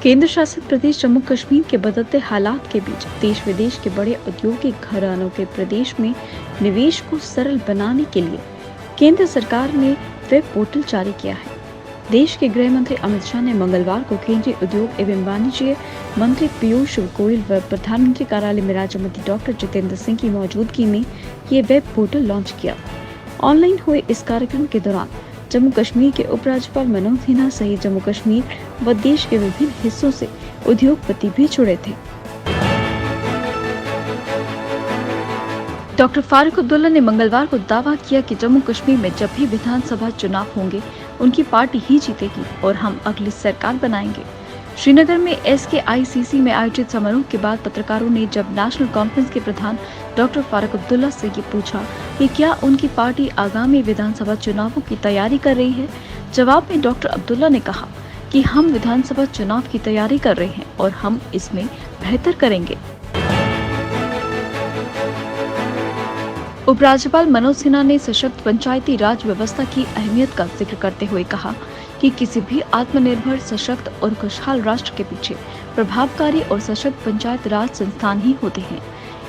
केंद्र शासित प्रदेश जम्मू कश्मीर के बदलते हालात के बीच देश विदेश के बड़े औद्योगिक घरानों के प्रदेश में निवेश को सरल बनाने के लिए केंद्र सरकार ने वेब पोर्टल जारी किया है। देश के गृह मंत्री अमित शाह ने मंगलवार को केंद्रीय उद्योग एवं वाणिज्य मंत्री पीयूष गोयल व प्रधानमंत्री कार्यालय में राज्य मंत्री डॉक्टर जितेंद्र सिंह की मौजूदगी में ये वेब पोर्टल लॉन्च किया। ऑनलाइन हुए इस कार्यक्रम के दौरान जम्मू कश्मीर के उपराज्यपाल मनोज सिन्हा सहित जम्मू कश्मीर व देश के विभिन्न हिस्सों से उद्योगपति भी जुड़े थे। डॉक्टर फारूक अब्दुल्ला ने मंगलवार को दावा किया कि जम्मू कश्मीर में जब भी विधानसभा चुनाव होंगे उनकी पार्टी ही जीतेगी और हम अगली सरकार बनाएंगे। श्रीनगर में SKICC में आयोजित समारोह के बाद पत्रकारों ने जब नेशनल कॉन्फ्रेंस के प्रधान डॉक्टर फारूक अब्दुल्ला से ये पूछा कि क्या उनकी पार्टी आगामी विधानसभा चुनावों की तैयारी कर रही है, जवाब में डॉक्टर अब्दुल्ला ने कहा कि हम विधानसभा चुनाव की तैयारी कर रहे हैं और हम इसमें बेहतर करेंगे। उपराज्यपाल मनोज सिन्हा ने सशक्त पंचायती राज व्यवस्था की अहमियत का जिक्र करते हुए कहा कि किसी भी आत्मनिर्भर, सशक्त और खुशहाल राष्ट्र के पीछे प्रभावकारी और सशक्त पंचायत राज संस्थान ही होते हैं।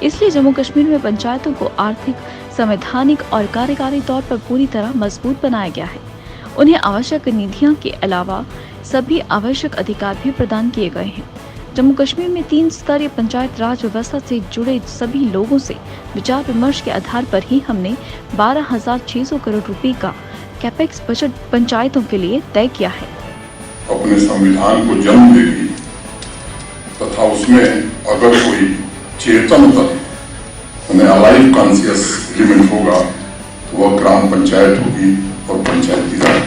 इसलिए जम्मू कश्मीर में पंचायतों को आर्थिक, संवैधानिक और कार्यकारी तौर पर पूरी तरह मजबूत बनाया गया है। उन्हें आवश्यक निधियों के अलावा सभी आवश्यक अधिकार भी प्रदान किए गए हैं। जम्मू कश्मीर में 3 स्तरीय पंचायत राज व्यवस्था से जुड़े सभी लोगों से विचार विमर्श के आधार पर ही हमने 12,600 करोड़ रुपए का कैपेक्स बजट पंचायतों के लिए तय किया है। अपने संविधान को जन्म देगी तथा उसमें अगर कोई चेतन तत्व अलाइव कॉन्शियस एलिमेंट होगा तो वह ग्राम पंचायत होगी और पंचायती राज।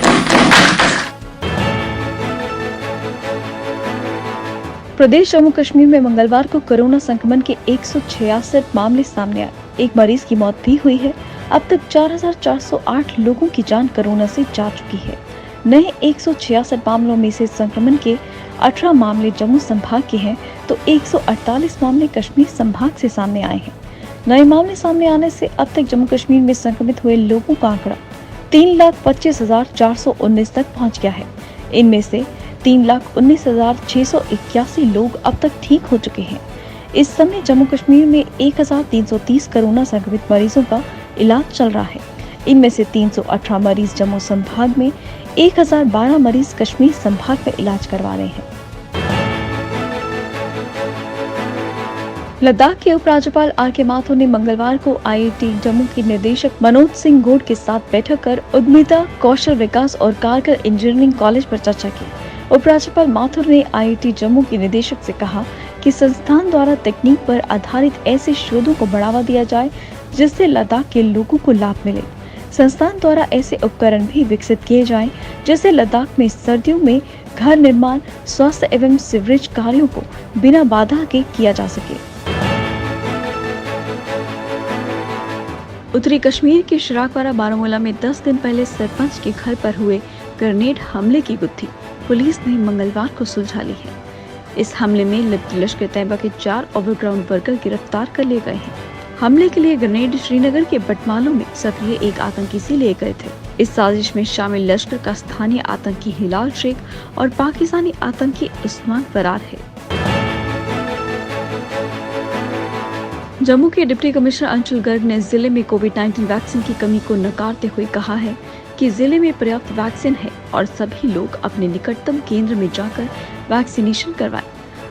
प्रदेश जम्मू कश्मीर में मंगलवार को कोरोना संक्रमण के 166 मामले सामने आए। एक मरीज की मौत भी हुई है। अब तक 4,408 लोगों की जान कोरोना से जा चुकी है। नए 166 मामलों में से संक्रमण के 18 मामले जम्मू संभाग के हैं तो 148 मामले कश्मीर संभाग से सामने आए हैं। नए मामले सामने आने से अब तक जम्मू कश्मीर में संक्रमित हुए लोगों का आंकड़ा 3,25,419 तक पहुंच गया है। इनमें से 3,19,681 लोग अब तक ठीक हो चुके हैं। इस समय जम्मू कश्मीर में 1,330 कोरोना संक्रमित मरीजों का इलाज चल रहा है। इनमें से 318 मरीज जम्मू संभाग में, 1,012 मरीज कश्मीर संभाग में इलाज करवा रहे हैं। लद्दाख के उपराज्यपाल RK माथुर ने मंगलवार को IIT जम्मू के निदेशक मनोज सिंह गोड के साथ बैठक कर उद्यमिता, कौशल विकास और कारगिल इंजीनियरिंग कॉलेज पर चर्चा की। उपराज्यपाल माथुर ने IIT जम्मू के निदेशक से कहा कि संस्थान द्वारा तकनीक पर आधारित ऐसे शोधों को बढ़ावा दिया जाए जिससे लद्दाख के लोगों को लाभ मिले। संस्थान द्वारा ऐसे उपकरण भी विकसित किए जाएं जिससे लद्दाख में सर्दियों में घर निर्माण, स्वास्थ्य एवं सीवरेज कार्यों को बिना बाधा के किया जा सके। उत्तरी कश्मीर के शिराकवारा बारामूला में 10 दिन पहले सरपंच के घर पर हुए ग्रेनेड हमले की गुत्थी पुलिस ने मंगलवार को सुलझा ली है। इस हमले में लिप्त लश्कर तैयबा के 4 ओवरग्राउंड वर्कर गिरफ्तार कर लिए गए हैं। हमले के लिए ग्रेनेड श्रीनगर के बटमालों में सक्रिय एक आतंकी से लिए गए थे। इस साजिश में शामिल लश्कर का स्थानीय आतंकी हिलाल शेख और पाकिस्तानी आतंकी उस्मान फरार है। जम्मू के डिप्टी कमिश्नर अंशुल गर्ग ने जिले में कोविड-19 वैक्सीन की कमी को नकारते हुए कहा है कि जिले में पर्याप्त वैक्सीन है और सभी लोग अपने निकटतम केंद्र में जाकर वैक्सीनेशन करवाएं।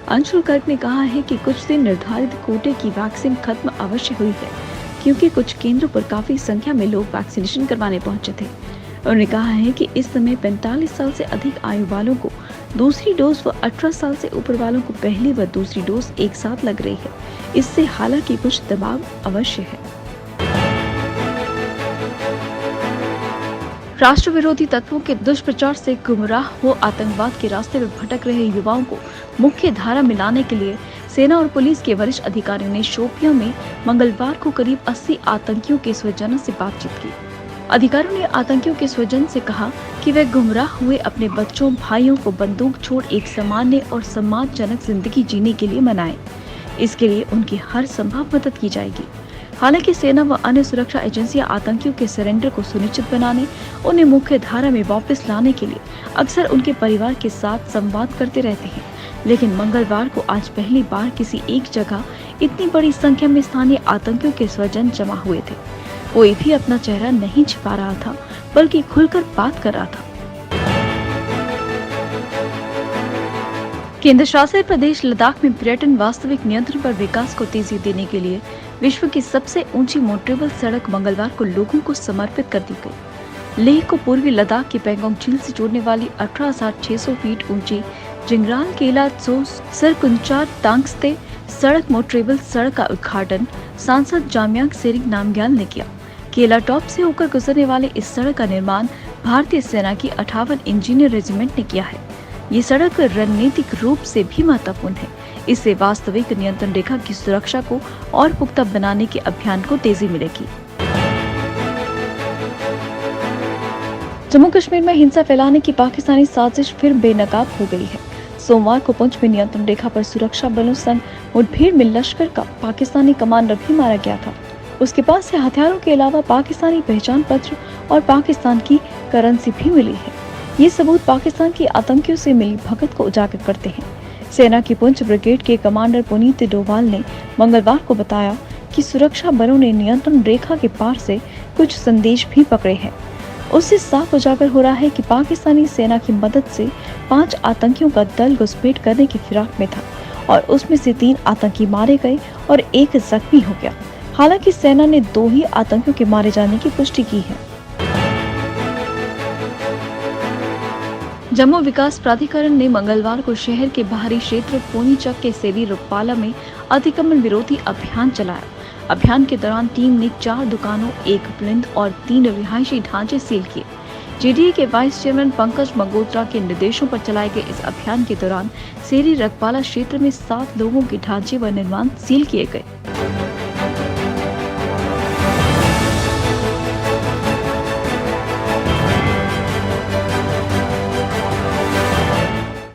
अंशुल गर्ग ने कहा है कि कुछ दिन निर्धारित कोटे की वैक्सीन खत्म अवश्य हुई है क्योंकि कुछ केंद्रों पर काफी संख्या में लोग वैक्सीनेशन करवाने पहुंचे थे। उन्होंने कहा है कि इस समय 45 साल से अधिक आयु वालों को दूसरी डोज व 18 साल से ऊपर वालों को पहली व दूसरी डोज एक साथ लग रही है। इससे हालांकि कुछ दबाव अवश्य है। राष्ट्र विरोधी तत्वों के दुष्प्रचार से गुमराह हो आतंकवाद के रास्ते में भटक रहे युवाओं को मुख्य धारा में लाने के लिए सेना और पुलिस के वरिष्ठ अधिकारियों ने शोपियां में मंगलवार को करीब 80 आतंकियों के स्वजनों से बातचीत की। अधिकारियों ने आतंकियों के स्वजन से कहा कि वे गुमराह हुए अपने बच्चों, भाइयों को बंदूक छोड़ एक सामान्य और सम्मानजनक जिंदगी जीने के लिए मनाएं। इसके लिए उनकी हर संभव मदद की जाएगी। हालांकि सेना व अन्य सुरक्षा एजेंसियां आतंकियों के सरेंडर को सुनिश्चित बनाने, उन्हें मुख्य धारा में वापस लाने के लिए अक्सर उनके परिवार के साथ संवाद करते रहते हैं, लेकिन मंगलवार को आज पहली बार किसी एक जगह इतनी बड़ी संख्या में स्थानीय आतंकियों के स्वजन जमा हुए थे। कोई भी अपना चेहरा नहीं छिपा रहा था, बल्कि खुलकर बात कर रहा था। केंद्र शासित प्रदेश लद्दाख में पर्यटन वास्तविक नियंत्रण पर विकास को तेजी देने के लिए विश्व की सबसे ऊंची मोटरेबल सड़क मंगलवार को लोगों को समर्पित कर दी गई। लेह को पूर्वी लद्दाख की पैंगोंग झील से जोड़ने वाली 18,600 फीट ऊंची जिंगराल केला त्सो सरकुंचार तांगस्ते सड़क मोटरेबल सड़क का उद्घाटन सांसद जामयांग सेरिंग नामग्याल ने किया। केला टॉप से होकर गुजरने वाले इस सड़क का निर्माण भारतीय सेना की 58 इंजीनियर रेजिमेंट ने किया है। ये सड़क रणनीतिक रूप से भी महत्वपूर्ण है। इससे वास्तविक नियंत्रण रेखा की सुरक्षा को और पुख्ता बनाने के अभियान को तेजी मिलेगी। जम्मू कश्मीर में हिंसा फैलाने की पाकिस्तानी साजिश फिर बेनकाब हो गई है। सोमवार को पुंछ में नियंत्रण रेखा पर सुरक्षा बलों संग मुठभेड़ में लश्कर का पाकिस्तानी कमांडर भी मारा गया था। उसके पास से हथियारों के अलावा पाकिस्तानी पहचान पत्र और पाकिस्तान की करेंसी भी मिली है। ये सबूत पाकिस्तान की आतंकियों से मिली भगत को उजागर करते हैं। सेना की पुंछ ब्रिगेड के कमांडर पुनीत डोवाल ने मंगलवार को बताया कि सुरक्षा बलों ने नियंत्रण रेखा के पार से कुछ संदेश भी पकड़े हैं। उससे साफ उजागर हो रहा है कि पाकिस्तानी सेना की मदद से 5 आतंकियों का दल घुसपैठ करने की फिराक में था और उसमें से 3 आतंकी मारे गए और 1 जख्मी हो गया। हालांकि सेना ने 2 ही आतंकियों के मारे जाने की पुष्टि की है। जम्मू विकास प्राधिकरण ने मंगलवार को शहर के बाहरी क्षेत्र पोनीचक के सेरी रुपाला में अतिक्रमण विरोधी अभियान चलाया। अभियान के दौरान टीम ने 4 दुकानों, 1 प्लिंथ और 3 रिहायशी ढांचे सील किए। जेडीए के वाइस चेयरमैन पंकज मगोत्रा के निर्देशों पर चलाए गए इस अभियान के दौरान सेरी रकबाला क्षेत्र में 7 लोगों के ढांचे व निर्माण सील किए गए।